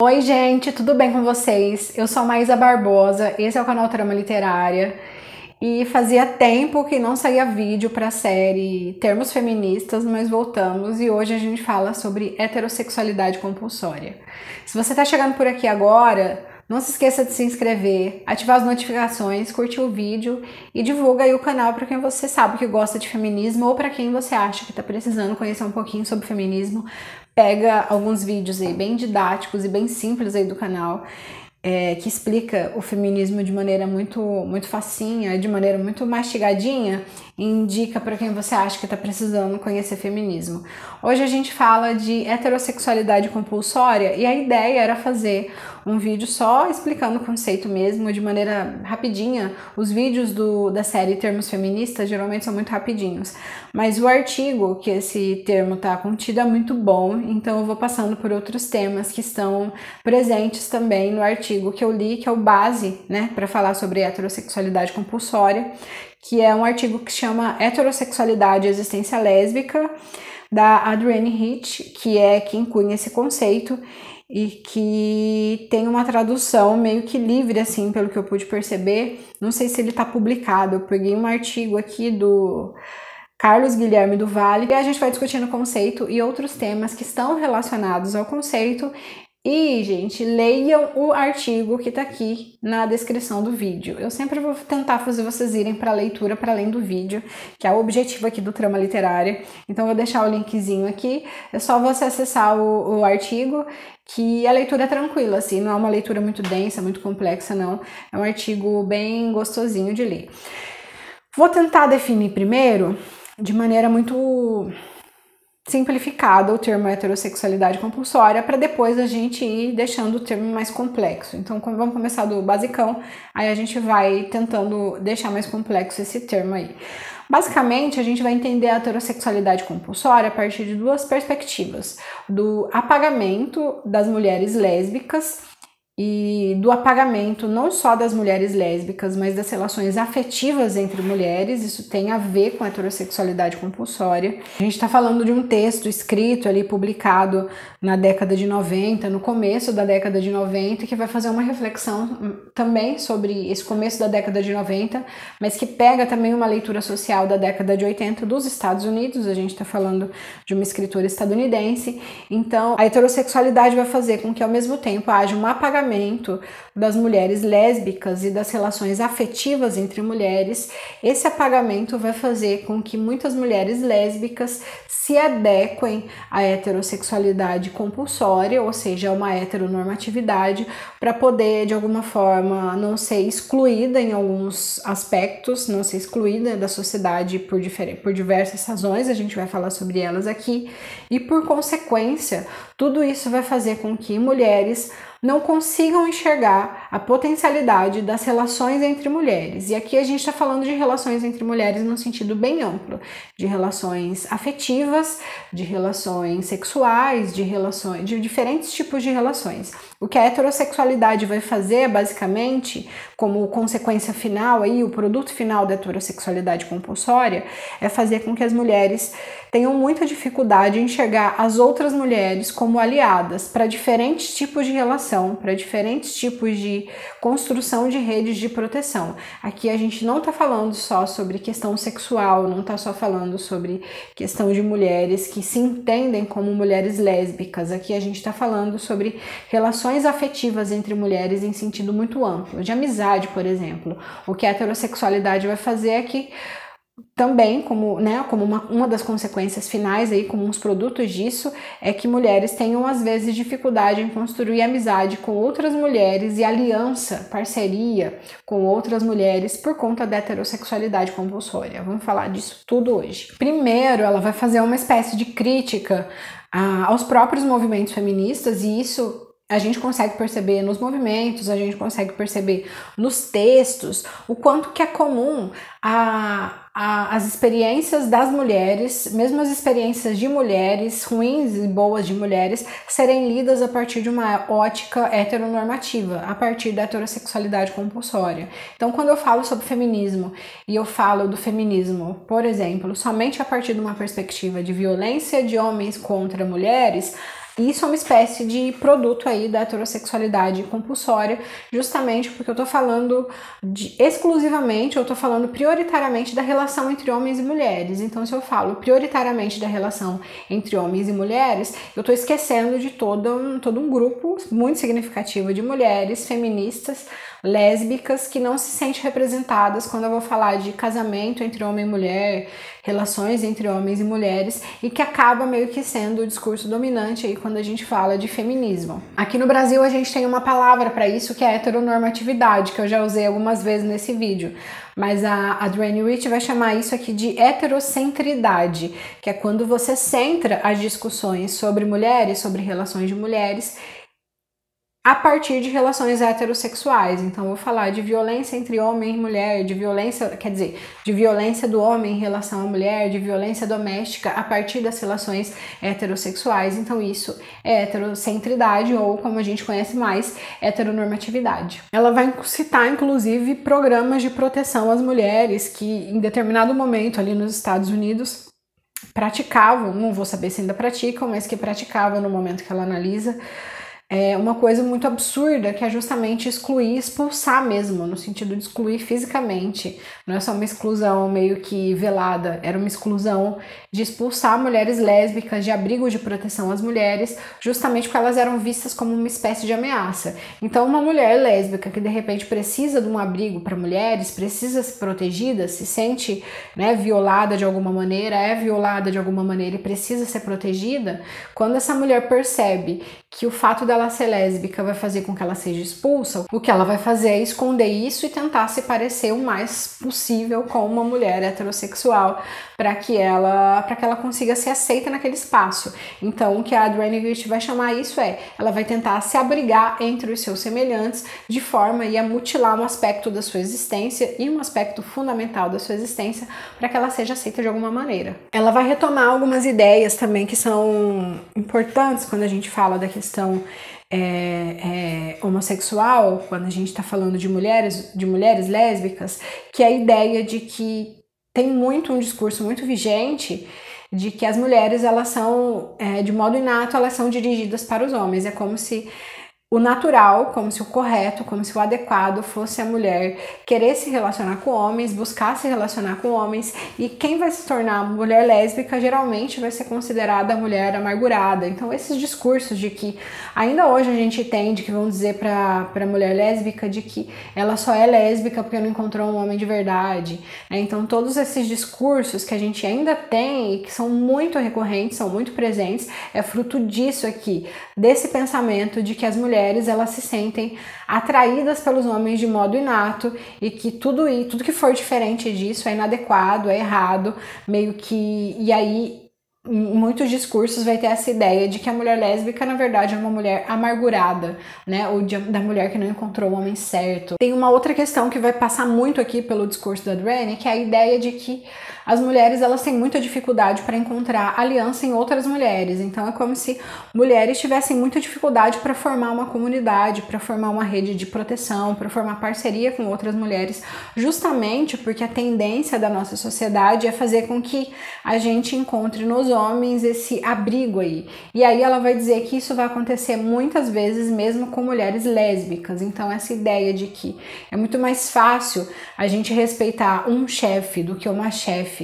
Oi gente, tudo bem com vocês? Eu sou a Maísa Barbosa, esse é o canal Trama Literária e fazia tempo que não saía vídeo para a série Termos Feministas, mas voltamos e hoje a gente fala sobre heterossexualidade compulsória. Se você está chegando por aqui agora, não se esqueça de se inscrever, ativar as notificações, curtir o vídeo e divulga aí o canal para quem você sabe que gosta de feminismo ou para quem você acha que está precisando conhecer um pouquinho sobre feminismo. Pega alguns vídeos aí bem didáticos e bem simples aí do canal, que explica o feminismo de maneira muito facinha, de maneira muito mastigadinha, e indica para quem você acha que está precisando conhecer feminismo. Hoje a gente fala de heterossexualidade compulsória e a ideia era fazer um vídeo só explicando o conceito mesmo, de maneira rapidinha. Os vídeos da série Termos Feministas geralmente são muito rapidinhos, mas o artigo que esse termo está contido é muito bom, então eu vou passando por outros temas que estão presentes também no artigo que eu li, que é o base, né, para falar sobre heterossexualidade compulsória, que é um artigo que chama Heterossexualidade e Existência Lésbica, da Adrienne Rich, que é quem cunha esse conceito e que tem uma tradução meio que livre, assim, pelo que eu pude perceber. Não sei se ele está publicado, eu peguei um artigo aqui do Carlos Guilherme do Vale, e a gente vai discutindo o conceito e outros temas que estão relacionados ao conceito. E, gente, leiam o artigo que tá aqui na descrição do vídeo. Eu sempre vou tentar fazer vocês irem para a leitura para além do vídeo, que é o objetivo aqui do Trama Literária. Então, eu vou deixar o linkzinho aqui. É só você acessar o artigo, que a leitura é tranquila, assim, não é uma leitura muito densa, muito complexa, não. É um artigo bem gostosinho de ler. Vou tentar definir primeiro, de maneira muito simplificada, o termo heterossexualidade compulsória, para depois a gente ir deixando o termo mais complexo. Então vamos começar do basicão, aí a gente vai tentando deixar mais complexo esse termo aí. Basicamente, a gente vai entender a heterossexualidade compulsória a partir de duas perspectivas: do apagamento das mulheres lésbicas e do apagamento não só das mulheres lésbicas, mas das relações afetivas entre mulheres. Isso tem a ver com a heterossexualidade compulsória. A gente está falando de um texto escrito ali, publicado na década de 90, no começo da década de 90, que vai fazer uma reflexão também sobre esse começo da década de 90, mas que pega também uma leitura social da década de 80 dos Estados Unidos. A gente está falando de uma escritora estadunidense. Então, a heterossexualidade vai fazer com que, ao mesmo tempo, haja um apagamento das mulheres lésbicas e das relações afetivas entre mulheres. Esse apagamento vai fazer com que muitas mulheres lésbicas se adequem à heterossexualidade compulsória, ou seja, a uma heteronormatividade, para poder, de alguma forma, não ser excluída em alguns aspectos, não ser excluída da sociedade por diversas razões. A gente vai falar sobre elas aqui, e por consequência, tudo isso vai fazer com que mulheres não consigam enxergar a potencialidade das relações entre mulheres. E aqui a gente está falando de relações entre mulheres num sentido bem amplo, de relações afetivas, de relações sexuais, de diferentes tipos de relações. O que a heterossexualidade vai fazer, basicamente, como consequência final, aí, o produto final da heterossexualidade compulsória, é fazer com que as mulheres tenham muita dificuldade em enxergar as outras mulheres como aliadas para diferentes tipos de relação, para diferentes tipos de construção de redes de proteção. Aqui a gente não está falando só sobre questão sexual, não está só falando sobre questão de mulheres que se entendem como mulheres lésbicas. Aqui a gente está falando sobre relações afetivas entre mulheres em sentido muito amplo, de amizade, por exemplo. O que a heterossexualidade vai fazer é que também, como uma das consequências finais, aí, como uns produtos disso, é que mulheres tenham às vezes dificuldade em construir amizade com outras mulheres e aliança, parceria com outras mulheres por conta da heterossexualidade compulsória. Vamos falar disso tudo hoje. Primeiro, ela vai fazer uma espécie de crítica aos próprios movimentos feministas, e isso a gente consegue perceber nos movimentos, a gente consegue perceber nos textos, o quanto que é comum as experiências das mulheres, mesmo as experiências de mulheres, ruins e boas de mulheres, serem lidas a partir de uma ótica heteronormativa, a partir da heterossexualidade compulsória. Então, quando eu falo sobre feminismo e eu falo do feminismo, por exemplo, somente a partir de uma perspectiva de violência de homens contra mulheres, isso é uma espécie de produto aí da heterossexualidade compulsória, justamente porque eu tô falando exclusivamente, eu tô falando prioritariamente da relação entre homens e mulheres. Então, se eu falo prioritariamente da relação entre homens e mulheres, eu tô esquecendo de todo um grupo muito significativo de mulheres feministas, lésbicas, que não se sentem representadas quando eu vou falar de casamento entre homem e mulher, relações entre homens e mulheres, e que acaba meio que sendo o discurso dominante aí quando a gente fala de feminismo. Aqui no Brasil a gente tem uma palavra para isso que é heteronormatividade, que eu já usei algumas vezes nesse vídeo, mas a Adrienne Rich vai chamar isso aqui de heterocentridade, que é quando você centra as discussões sobre mulheres, sobre relações de mulheres, a partir de relações heterossexuais. Então, eu vou falar de violência entre homem e mulher, de violência, quer dizer, de violência do homem em relação à mulher, de violência doméstica a partir das relações heterossexuais. Então, isso é heterocentridade, ou como a gente conhece mais, heteronormatividade. Ela vai citar, inclusive, programas de proteção às mulheres que, em determinado momento ali nos Estados Unidos, praticavam, não vou saber se ainda praticam, mas que praticavam no momento que ela analisa, uma coisa muito absurda, que é justamente excluir, expulsar mesmo, no sentido de excluir fisicamente. Não é só uma exclusão meio que velada, era uma exclusão de expulsar mulheres lésbicas de abrigo de proteção às mulheres, justamente porque elas eram vistas como uma espécie de ameaça. Então, uma mulher lésbica que de repente precisa de um abrigo para mulheres, precisa ser protegida, se sente, né, violada de alguma maneira, é violada de alguma maneira e precisa ser protegida, quando essa mulher percebe que o fato dela ser lésbica vai fazer com que ela seja expulsa, o que ela vai fazer é esconder isso e tentar se parecer o mais possível com uma mulher heterossexual para que ela consiga ser aceita naquele espaço. Então, o que a Adrienne Rich vai chamar isso ela vai tentar se abrigar entre os seus semelhantes de forma a mutilar um aspecto da sua existência e um aspecto fundamental da sua existência para que ela seja aceita de alguma maneira. Ela vai retomar algumas ideias também que são importantes quando a gente fala da questão homossexual, quando a gente está falando de mulheres lésbicas, que é a ideia de que tem um discurso muito vigente de que as mulheres, elas são, de modo inato, elas são dirigidas para os homens. É como se o natural, como se o correto, como se o adequado fosse a mulher querer se relacionar com homens, buscar se relacionar com homens, e quem vai se tornar mulher lésbica geralmente vai ser considerada a mulher amargurada. Então, esses discursos de que ainda hoje a gente tem, de que vão dizer para mulher lésbica de que ela só é lésbica porque não encontrou um homem de verdade, né? Então, todos esses discursos que a gente ainda tem e que são muito recorrentes, são muito presentes, é fruto disso aqui, desse pensamento de que as mulheres, elas se sentem atraídas pelos homens de modo inato e que tudo que for diferente disso é inadequado, é errado, meio que... E aí, em muitos discursos vai ter essa ideia de que a mulher lésbica, na verdade, é uma mulher amargurada, né? Ou da mulher que não encontrou o homem certo. Tem uma outra questão que vai passar muito aqui pelo discurso da Adrienne, que é a ideia de que as mulheres, elas têm muita dificuldade para encontrar aliança em outras mulheres. Então, é como se mulheres tivessem muita dificuldade para formar uma comunidade, para formar uma rede de proteção, para formar parceria com outras mulheres, justamente porque a tendência da nossa sociedade é fazer com que a gente encontre nos homens esse abrigo aí. E aí ela vai dizer que isso vai acontecer muitas vezes mesmo com mulheres lésbicas. Então, essa ideia de que é muito mais fácil a gente respeitar um chefe do que uma chefe,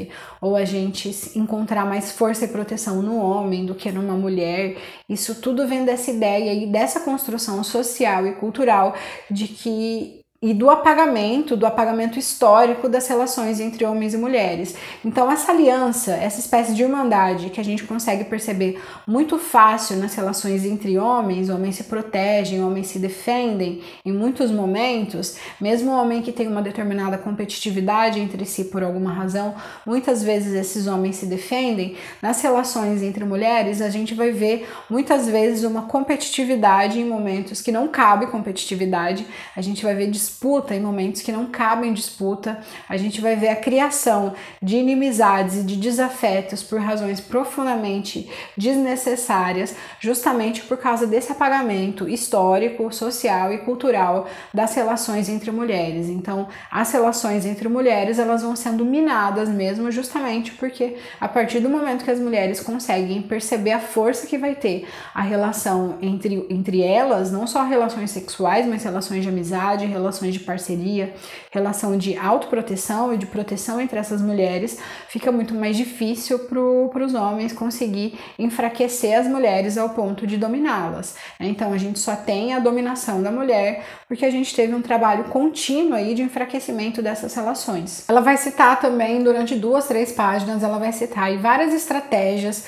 ou a gente encontrar mais força e proteção no homem do que numa mulher, isso tudo vem dessa ideia e dessa construção social e cultural de que... e do apagamento histórico das relações entre homens e mulheres. Então, essa aliança, essa espécie de irmandade que a gente consegue perceber muito fácil nas relações entre homens se protegem, homens se defendem em muitos momentos, mesmo o homem que tem uma determinada competitividade entre si por alguma razão, muitas vezes esses homens se defendem. Nas relações entre mulheres, a gente vai ver muitas vezes uma competitividade em momentos que não cabe competitividade, a gente vai ver disputa, em momentos que não cabem disputa. A gente vai ver a criação de inimizades e de desafetos por razões profundamente desnecessárias, justamente por causa desse apagamento histórico, social e cultural das relações entre mulheres. Então, as relações entre mulheres, elas vão sendo minadas mesmo, justamente porque a partir do momento que as mulheres conseguem perceber a força que vai ter a relação entre elas, não só relações sexuais, mas relações de amizade, relações de parceria, relação de autoproteção e de proteção entre essas mulheres, fica muito mais difícil para os homens conseguir enfraquecer as mulheres ao ponto de dominá-las. Então a gente só tem a dominação da mulher porque a gente teve um trabalho contínuo aí de enfraquecimento dessas relações. Ela vai citar também, durante 2, 3 páginas, ela vai citar aí várias estratégias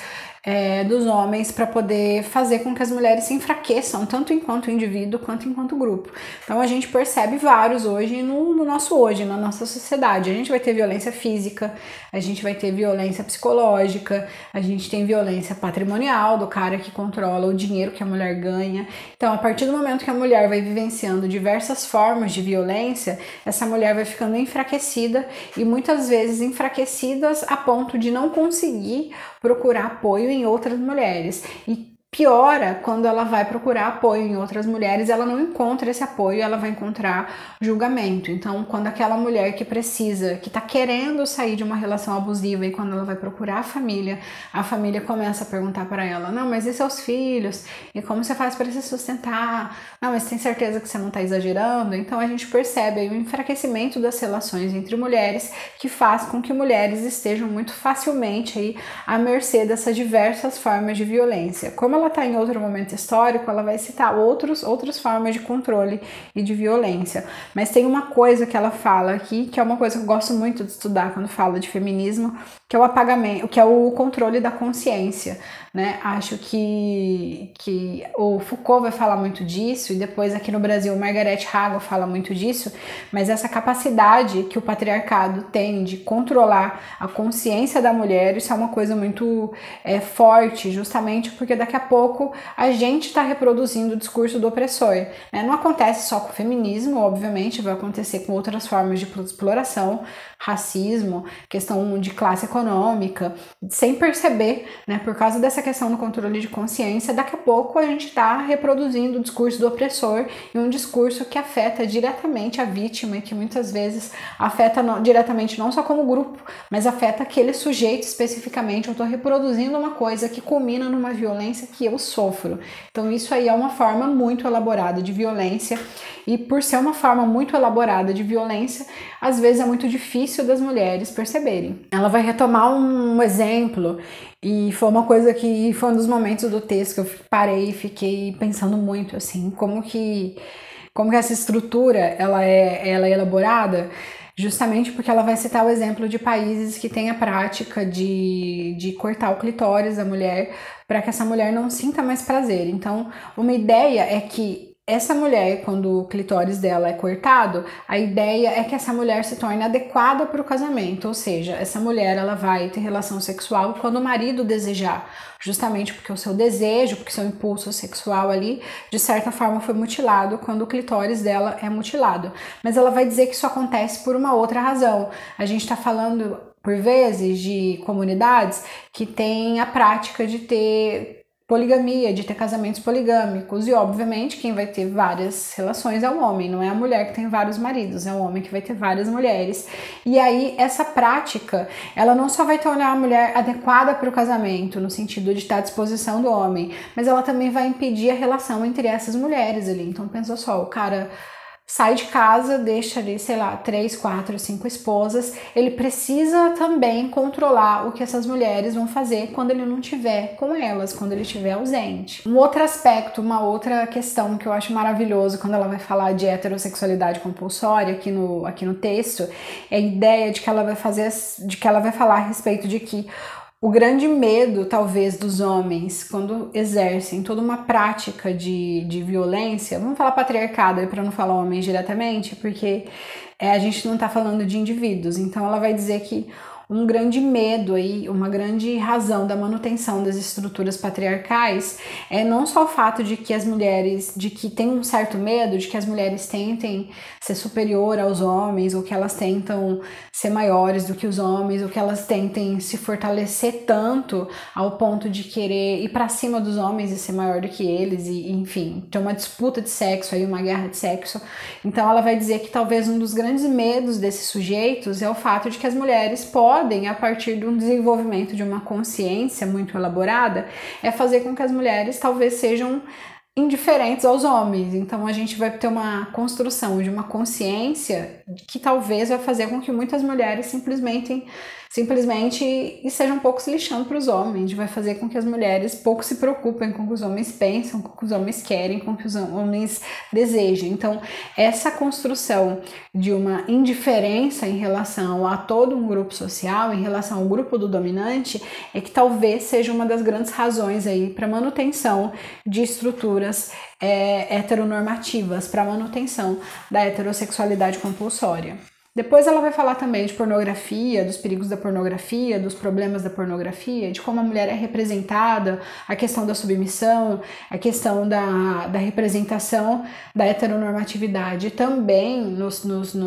dos homens para poder fazer com que as mulheres se enfraqueçam, tanto enquanto indivíduo quanto enquanto grupo. Então a gente percebe vários hoje no nosso hoje, na nossa sociedade. A gente vai ter violência física, a gente vai ter violência psicológica, a gente tem violência patrimonial do cara que controla o dinheiro que a mulher ganha. Então, a partir do momento que a mulher vai vivenciando diversas formas de violência, essa mulher vai ficando enfraquecida e muitas vezes enfraquecidas a ponto de não conseguir procurar apoio em outras mulheres. E piora quando ela vai procurar apoio em outras mulheres, ela não encontra esse apoio, ela vai encontrar julgamento. Então, quando aquela mulher que precisa, que tá querendo sair de uma relação abusiva e quando ela vai procurar a família começa a perguntar para ela: não, mas e seus filhos? E como você faz para se sustentar? Não, mas tem certeza que você não tá exagerando? Então, a gente percebe aí o enfraquecimento das relações entre mulheres, que faz com que mulheres estejam muito facilmente aí à mercê dessas diversas formas de violência. Como ela está em outro momento histórico, ela vai citar outras formas de controle e de violência. Mas tem uma coisa que ela fala aqui, que é uma coisa que eu gosto muito de estudar quando fala de feminismo, que é o apagamento, que é o controle da consciência, né? Acho que o Foucault vai falar muito disso, e depois aqui no Brasil Margaret Hago fala muito disso, mas essa capacidade que o patriarcado tem de controlar a consciência da mulher, isso é uma coisa muito forte, justamente porque daqui a pouco a gente está reproduzindo o discurso do opressor, né? Não acontece só com o feminismo, obviamente, vai acontecer com outras formas de exploração, racismo, questão de classe econômica, sem perceber, né? Por causa dessa questão do controle de consciência, daqui a pouco a gente está reproduzindo o discurso do opressor e um discurso que afeta diretamente a vítima e que muitas vezes afeta diretamente não só como grupo, mas afeta aquele sujeito especificamente. Eu estou reproduzindo uma coisa que culmina numa violência que eu sofro. Então isso aí é uma forma muito elaborada de violência, e por ser uma forma muito elaborada de violência, às vezes é muito difícil das mulheres perceberem. Ela vai retomar um exemplo, e foi uma coisa que foi um dos momentos do texto que eu parei e fiquei pensando muito, assim, como que essa estrutura ela é elaborada, justamente porque ela vai citar o exemplo de países que têm a prática de cortar o clitóris da mulher para que essa mulher não sinta mais prazer. Então, uma ideia é que essa mulher, quando o clitóris dela é cortado, a ideia é que essa mulher se torne adequada para o casamento, ou seja, essa mulher ela vai ter relação sexual quando o marido desejar, justamente porque o seu desejo, porque o seu impulso sexual ali, de certa forma foi mutilado quando o clitóris dela é mutilado. Mas ela vai dizer que isso acontece por uma outra razão. A gente está falando, por vezes, de comunidades que têm a prática de ter poligamia, de ter casamentos poligâmicos, e obviamente quem vai ter várias relações é o homem, não é a mulher que tem vários maridos, é o homem que vai ter várias mulheres. E aí essa prática, ela não só vai tornar a mulher adequada para o casamento, no sentido de estar à disposição do homem, mas ela também vai impedir a relação entre essas mulheres ali. Então pensa só, o cara sai de casa, deixa ali, sei lá, 3, 4, 5 esposas, ele precisa também controlar o que essas mulheres vão fazer quando ele não estiver com elas, quando ele estiver ausente. Um outro aspecto, uma outra questão que eu acho maravilhoso quando ela vai falar de heterossexualidade compulsória aqui no texto, é a ideia de que ela vai falar a respeito de que o grande medo, talvez, dos homens, quando exercem toda uma prática de violência, vamos falar patriarcado para não falar homens diretamente, porque a gente não está falando de indivíduos, então ela vai dizer que um grande medo aí, uma grande razão da manutenção das estruturas patriarcais é não só o fato de que as mulheres, de que tem um certo medo de que as mulheres tentem ser superior aos homens, ou que elas tentam ser maiores do que os homens, ou que elas tentem se fortalecer tanto ao ponto de querer ir para cima dos homens e ser maior do que eles, e enfim, ter uma disputa de sexo aí, uma guerra de sexo. Então ela vai dizer que talvez um dos grandes medos desses sujeitos é o fato de que as mulheres podem, a partir de um desenvolvimento de uma consciência muito elaborada, é fazer com que as mulheres talvez sejam indiferentes aos homens. Então a gente vai ter uma construção de uma consciência que talvez vai fazer com que muitas mulheres simplesmente estejam um pouco se lixando para os homens, vai fazer com que as mulheres pouco se preocupem com o que os homens pensam, com o que os homens querem, com o que os homens desejam. Então essa construção de uma indiferença em relação a todo um grupo social, em relação ao grupo do dominante, é que talvez seja uma das grandes razões aí para manutenção de estruturas heteronormativas, para manutenção da heterossexualidade compulsória. Depois ela vai falar também de pornografia, dos perigos da pornografia, dos problemas da pornografia, de como a mulher é representada, a questão da submissão, a questão da representação da heteronormatividade também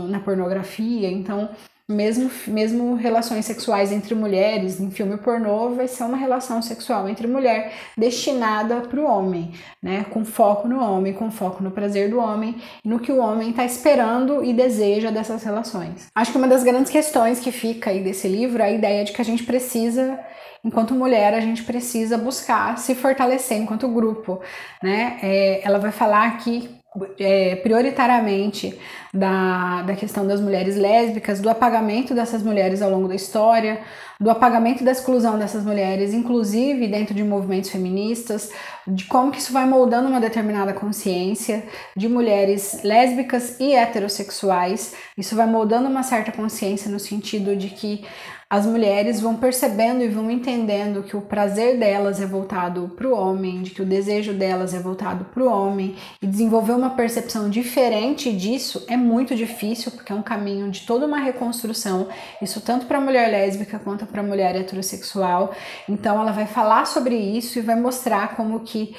na pornografia. Então, mesmo relações sexuais entre mulheres em filme pornô vai ser uma relação sexual entre mulher destinada para o homem, né? Com foco no homem, com foco no prazer do homem, no que o homem está esperando e deseja dessas relações. Acho que uma das grandes questões que fica aí desse livro é a ideia de que a gente precisa, enquanto mulher, a gente precisa buscar se fortalecer enquanto grupo, né? Ela vai falar aqui prioritariamente da questão das mulheres lésbicas, do apagamento dessas mulheres ao longo da história, do apagamento e da exclusão dessas mulheres, inclusive dentro de movimentos feministas, de como que isso vai moldando uma determinada consciência de mulheres lésbicas e heterossexuais. Isso vai moldando uma certa consciência no sentido de que as mulheres vão percebendo e vão entendendo que o prazer delas é voltado para o homem, de que o desejo delas é voltado para o homem, e desenvolver uma percepção diferente disso é muito difícil, porque é um caminho de toda uma reconstrução, isso tanto para a mulher lésbica quanto para a mulher heterossexual. Então ela vai falar sobre isso e vai mostrar como que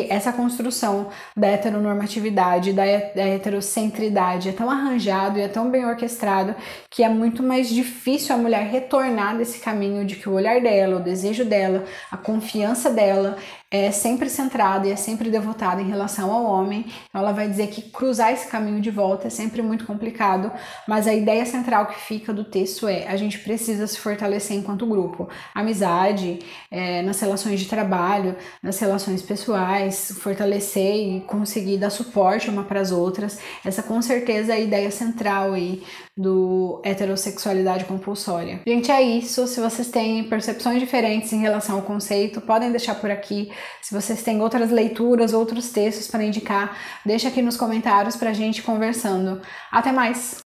essa construção da heteronormatividade, da heterocentridade é tão arranjado e é tão bem orquestrado que é muito mais difícil a mulher retornar desse caminho de que o olhar dela, o desejo dela, a confiança dela é sempre centrada e é sempre devotada em relação ao homem. Então ela vai dizer que cruzar esse caminho de volta é sempre muito complicado, mas a ideia central que fica do texto é: a gente precisa se fortalecer enquanto grupo. Amizade, nas relações de trabalho, nas relações pessoais, fortalecer e conseguir dar suporte uma para as outras. Essa com certeza é a ideia central aí do heterossexualidade compulsória. Gente, é isso. Se vocês têm percepções diferentes em relação ao conceito, podem deixar por aqui. Se vocês têm outras leituras, outros textos para indicar, deixa aqui nos comentários pra gente conversando. Até mais!